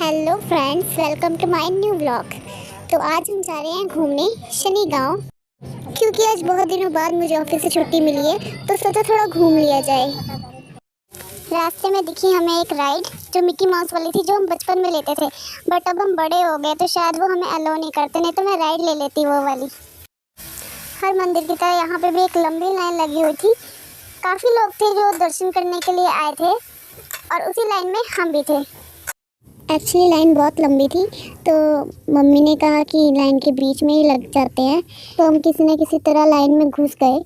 Hello friends, welcome to my new blog. तो आज हम जा रहे हैं घूमने शनि गांव, क्योंकि आज बहुत दिनों बाद मुझे ऑफिस से छुट्टी मिली है, तो सोचा थोड़ा घूम लिया जाए। रास्ते में दिखी हमें एक राइड जो मिक्की माउस वाली थी, जो हम बचपन में लेते थे, बट अब हम बड़े हो गए तो शायद वो हमें अलाउ नहीं करते, नहीं तो मैं राइड ले लेती वो वाली। हर मंदिर की तरह यहाँ पे भी एक लंबी लाइन लगी हुई थी। काफ़ी लोग थे जो दर्शन करने के लिए आए थे और उसी लाइन में हम भी थे। एक्चुअली लाइन बहुत लंबी थी, तो मम्मी ने कहा कि लाइन के बीच में ही लग जाते हैं, तो हम किसी न किसी तरह लाइन में घुस गए।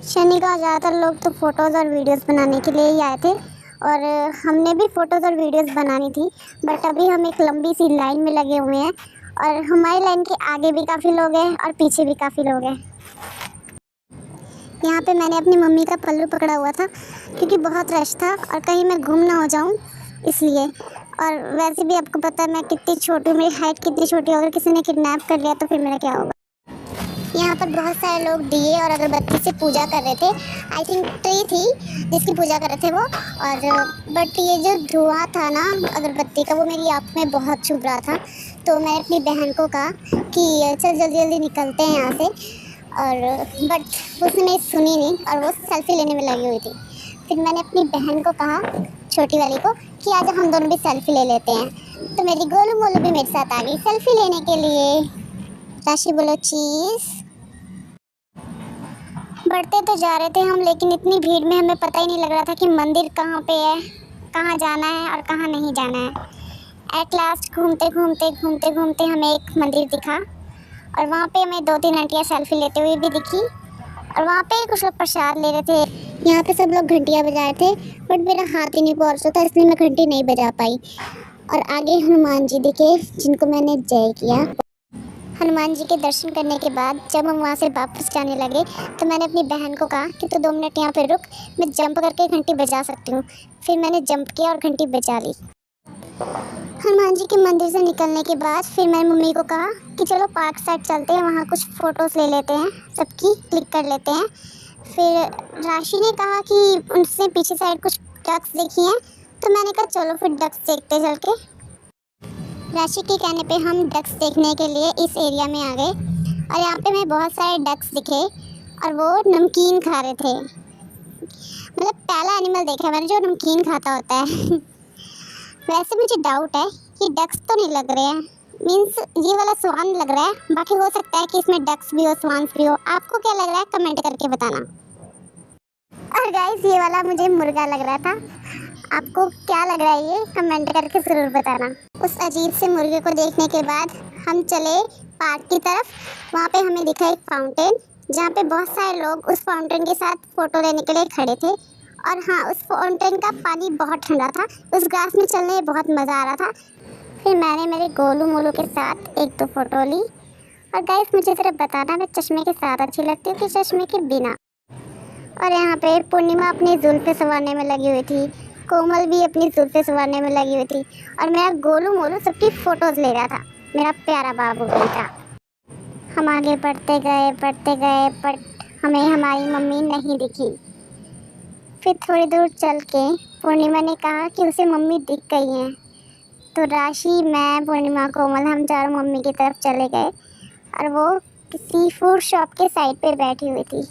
शनि का ज़्यादातर लोग तो फ़ोटोज़ और वीडियोस बनाने के लिए ही आए थे, और हमने भी फ़ोटोज़ और वीडियोस बनानी थी, बट अभी हम एक लंबी सी लाइन में लगे हुए हैं और हमारी लाइन के आगे भी काफ़ी लोग हैं और पीछे भी काफ़ी लोग हैं। यहाँ पे मैंने अपनी मम्मी का पल्लू पकड़ा हुआ था, क्योंकि बहुत रश था और कहीं मैं गुम ना हो जाऊँ इसलिए। और वैसे भी आपको पता है मैं कितनी छोटी, मेरी हाइट कितनी छोटी, अगर किसी ने किडनैप कर लिया तो फिर मेरा क्या होगा। यहाँ पर बहुत सारे लोग दिए और अगरबत्ती से पूजा कर रहे थे। आई थिंक ट्री थी जिसकी पूजा कर रहे थे वो, और बट ये जो धुआं था ना अगरबत्ती का, वो मेरी आँख में बहुत चुभ रहा था। तो मैंने अपनी बहन को कहा कि चल जल्दी जल्दी निकलते हैं यहाँ से, और बट उसने मेरी सुनी नहीं और वो सेल्फी लेने में लगी हुई थी। फिर मैंने अपनी बहन को कहा, छोटी वाली को, कि आज हम दोनों भी सेल्फी ले लेते हैं। तो मेरी गोलू मोलू भी मेरे साथ आ गई सेल्फी लेने के लिए। राशि बोलो चीज़। बढ़ते तो जा रहे थे हम, लेकिन इतनी भीड़ में हमें पता ही नहीं लग रहा था कि मंदिर कहाँ पे है, कहाँ जाना है और कहाँ नहीं जाना है। एट लास्ट घूमते घूमते घूमते घूमते हमें एक मंदिर दिखा, और वहाँ पे हमें 2-3 आंटियाँ सेल्फी लेते हुए भी दिखी, और वहाँ पे कुछ लोग प्रसाद ले रहे थे। यहाँ पे सब लोग घंटियाँ बजा रहे थे, बट मेरा हाथ ही नहीं पहुँच रहा था, इसलिए मैं घंटी नहीं बजा पाई। और आगे हनुमान जी दिखे, जिनको मैंने जय किया। हनुमान जी के दर्शन करने के बाद जब हम वहाँ से वापस जाने लगे, तो मैंने अपनी बहन को कहा कि तू 2 मिनट यहाँ पे रुक, मैं जंप करके घंटी बजा सकती हूँ। फिर मैंने जंप किया और घंटी बजा ली। हनुमान जी के मंदिर से निकलने के बाद फिर मैंने मम्मी को कहा कि चलो पार्क साइड चलते हैं, वहाँ कुछ फ़ोटोज़ ले लेते हैं, सबकी क्लिक कर लेते हैं। फिर राशि ने कहा कि उनसे पीछे साइड कुछ डक्स देखी हैं, तो मैंने कहा चलो फिर डक्स देखते चल के। राशि के कहने पे हम डक्स देखने के लिए इस एरिया में आ गए, और यहाँ पे हमें बहुत सारे डक्स दिखे और वो नमकीन खा रहे थे। मतलब पहला एनिमल देखा मैंने जो नमकीन खाता होता है। वैसे मुझे डाउट है कि डक्स तो नहीं लग रहे हैं, मीन्स ये वाला स्वान लग रहा है, बाकी हो सकता है कि इसमें डक्स भी हो, स्वान्स भी हो। आपको क्या लग रहा है कमेंट करके बताना। और गाइस ये वाला मुझे मुर्गा लग रहा था, आपको क्या लग रहा है ये कमेंट करके ज़रूर बताना। उस अजीब से मुर्गे को देखने के बाद हम चले पार्क की तरफ। वहाँ पे हमें दिखा एक फाउंटेन, जहाँ पे बहुत सारे लोग उस फाउंटेन के साथ फ़ोटो लेने के लिए खड़े थे। और हाँ, उस फाउंटेन का पानी बहुत ठंडा था, उस घास में चलने में बहुत मज़ा आ रहा था। फिर मैंने मेरे गोलू मोलू के साथ 1-2 फ़ोटो ली। और गाइस मुझे सिर्फ बताना, मैं चश्मे के साथ अच्छी लगती हूँ कि चश्मे के बिना। और यहाँ पे पूर्णिमा अपनी जुल्फ़ें संवारने में लगी हुई थी, कोमल भी अपनी जुल्फ़ें संवारने में लगी हुई थी, और मेरा गोलू मोलू सबकी फ़ोटोज़ ले रहा था, मेरा प्यारा बाबू बेटा। हम आगे बढ़ते गए पर हमें हमारी मम्मी नहीं दिखी। फिर थोड़ी दूर चल के पूर्णिमा ने कहा कि उसे मम्मी दिख गई हैं। तो राशि, मैं, पूर्णिमा, कोमल हम चारों मम्मी की तरफ चले गए, और वो किसी फूड शॉप के साइड पे बैठी हुई थी।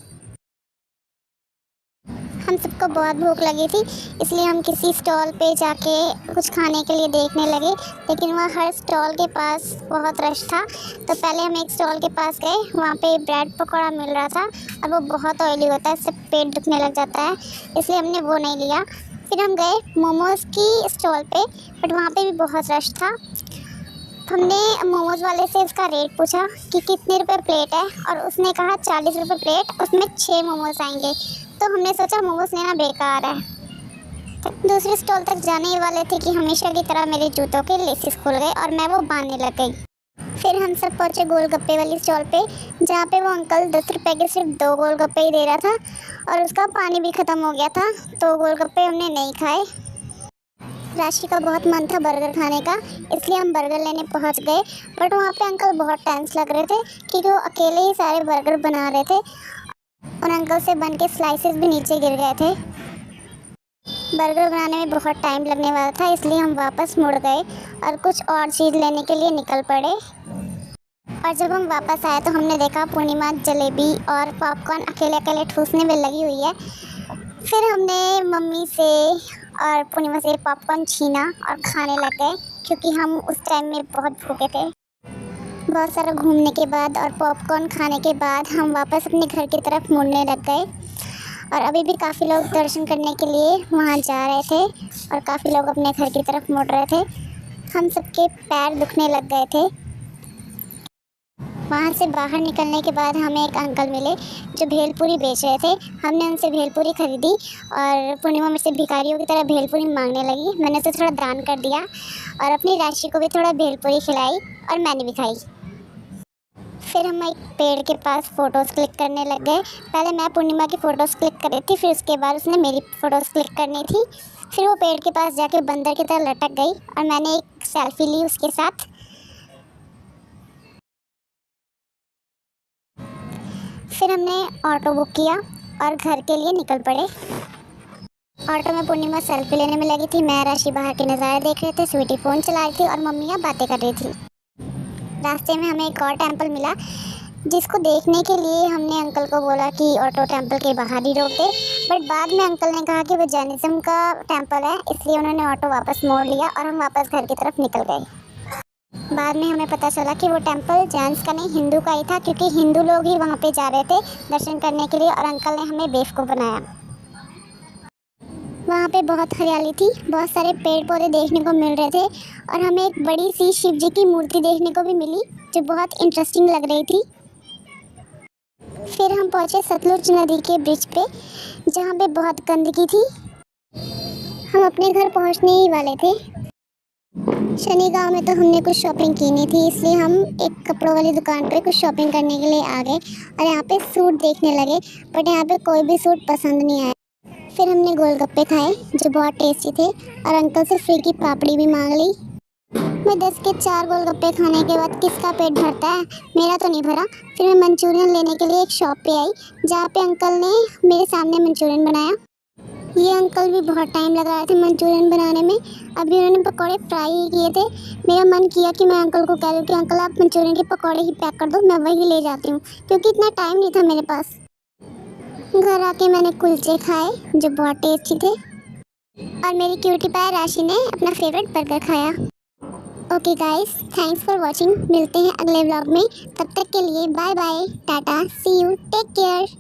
हम सबको बहुत भूख लगी थी, इसलिए हम किसी स्टॉल पे जाके कुछ खाने के लिए देखने लगे, लेकिन वहाँ हर स्टॉल के पास बहुत रश था। तो पहले हम एक स्टॉल के पास गए, वहाँ पे ब्रेड पकौड़ा मिल रहा था, और वो बहुत ऑयली होता है, इससे पेट दुखने लग जाता है, इसलिए हमने वो नहीं लिया। फिर हम गए मोमोज़ की स्टॉल पे, बट वहाँ पे भी बहुत रश था। हमने मोमोज़ वाले से उसका रेट पूछा कि कितने रुपए प्लेट है, और उसने कहा 40 रुपये प्लेट, उसमें 6 मोमोज़ आएंगे। तो हमने सोचा मोमोज़ लेना बेकार है। दूसरे स्टॉल तक जाने ही वाले थे कि हमेशा की तरह मेरे जूतों के लेसेस खुल गए और मैं वो बांधने लग गई। फिर हम सब पहुँचे गोलगप्पे वाली स्टॉल पे, जहाँ पे वो अंकल 10 रुपये के सिर्फ 2 गोलगप्पे ही दे रहा था, और उसका पानी भी ख़त्म हो गया था, तो गोलगप्पे हमने नहीं खाए। राशि का बहुत मन था बर्गर खाने का, इसलिए हम बर्गर लेने पहुंच गए, बट वहाँ पे अंकल बहुत टेंस लग रहे थे, क्योंकि वो अकेले ही सारे बर्गर बना रहे थे, और अंकल से बन के स्लाइसेस भी नीचे गिर गए थे। बर्गर बनाने में बहुत टाइम लगने वाला था, इसलिए हम वापस मुड़ गए और कुछ और चीज़ लेने के लिए निकल पड़े। और जब हम वापस आए तो हमने देखा पूर्णिमा जलेबी और पॉपकॉर्न अकेले अकेले ठूसने में लगी हुई है। फिर हमने मम्मी से और पूर्णिमा से पॉपकॉर्न छीना और खाने लग गए, क्योंकि हम उस टाइम में बहुत भूखे थे। बहुत सारा घूमने के बाद और पॉपकॉर्न खाने के बाद हम वापस अपने घर की तरफ मुड़ने लग गए। और अभी भी काफ़ी लोग दर्शन करने के लिए वहाँ जा रहे थे और काफ़ी लोग अपने घर की तरफ मुड़ रहे थे। हम सबके पैर दुखने लग गए थे। वहाँ से बाहर निकलने के बाद हमें एक अंकल मिले जो भेलपूरी बेच रहे थे। हमने उनसे भेलपूरी खरीदी और पूर्णिमा मुझसे भिखारियों की तरह भेलपूरी मांगने लगी। मैंने उसे थोड़ा दान कर दिया और अपनी राशि को भी थोड़ा भेलपूरी खिलाई और मैंने भी खाई। फिर हम एक पेड़ के पास फ़ोटोज़ क्लिक करने लग गए। पहले मैं पूर्णिमा की फ़ोटोज़ क्लिक कर रही थी, फिर उसके बाद उसने मेरी फ़ोटोज़ क्लिक करनी थी। फिर वो पेड़ के पास जाके बंदर की तरह लटक गई और मैंने एक सेल्फ़ी ली उसके साथ। फिर हमने ऑटो बुक किया और घर के लिए निकल पड़े। ऑटो में पूर्णिमा सेल्फ़ी लेने में लगी थी, मैं राशि बाहर के नज़ारे देख रहे थे, स्वीटी फ़ोन चला रही थी और मम्मियाँ बातें कर रही थी। रास्ते में हमें एक और टेंपल मिला, जिसको देखने के लिए हमने अंकल को बोला कि ऑटो टेंपल के बाहर ही रोक दे, बट बाद में अंकल ने कहा कि वो जैनिज़्म का टेंपल है, इसलिए उन्होंने ऑटो वापस मोड़ लिया और हम वापस घर की तरफ निकल गए। बाद में हमें पता चला कि वो टेंपल जैन्स का नहीं, हिंदू का ही था, क्योंकि हिंदू लोग ही वहाँ पे जा रहे थे दर्शन करने के लिए और अंकल ने हमें बेवकूफ़ बनाया। वहाँ पे बहुत हरियाली थी, बहुत सारे पेड़ पौधे देखने को मिल रहे थे और हमें एक बड़ी सी शिव जी की मूर्ति देखने को भी मिली, जो बहुत इंटरेस्टिंग लग रही थी। फिर हम पहुँचे सतलुज नदी के ब्रिज पे, जहाँ पे बहुत गंदगी थी। हम अपने घर पहुँचने ही वाले थे। शनि गांव में तो हमने कुछ शॉपिंग की नहीं थी, इसलिए हम एक कपड़ों वाली दुकान पे कुछ शॉपिंग करने के लिए आ गए और यहाँ पे सूट देखने लगे, बट यहाँ पे कोई भी सूट पसंद नहीं आया। फिर हमने गोलगप्पे खाए जो बहुत टेस्टी थे और अंकल से फ्री की पापड़ी भी मांग ली। मैं 10 के 4 गोलगप्पे खाने के बाद किसका पेट भरता है, मेरा तो नहीं भरा। फिर मैं मंचूरियन लेने के लिए एक शॉप पे आई, जहाँ पे अंकल ने मेरे सामने मंचूरियन बनाया। ये अंकल भी बहुत टाइम लगा रहे थे मंचूरियन बनाने में। अभी उन्होंने पकौड़े फ्राई ही किए थे। मेरा मन किया कि मैं अंकल को कह दूँ कि अंकल आप मंचूरियन के पकौड़े ही पैक कर दो, मैं वही ले जाती हूँ, क्योंकि इतना टाइम नहीं था मेरे पास। घर आके मैंने कुलचे खाए जो बहुत टेस्टी थे और मेरी क्यूटी पाई राशि ने अपना फेवरेट बर्गर खाया। Okay guys, thanks for watching. मिलते हैं अगले व्लॉग में, तब तक के लिए bye bye, tata, see you, take care.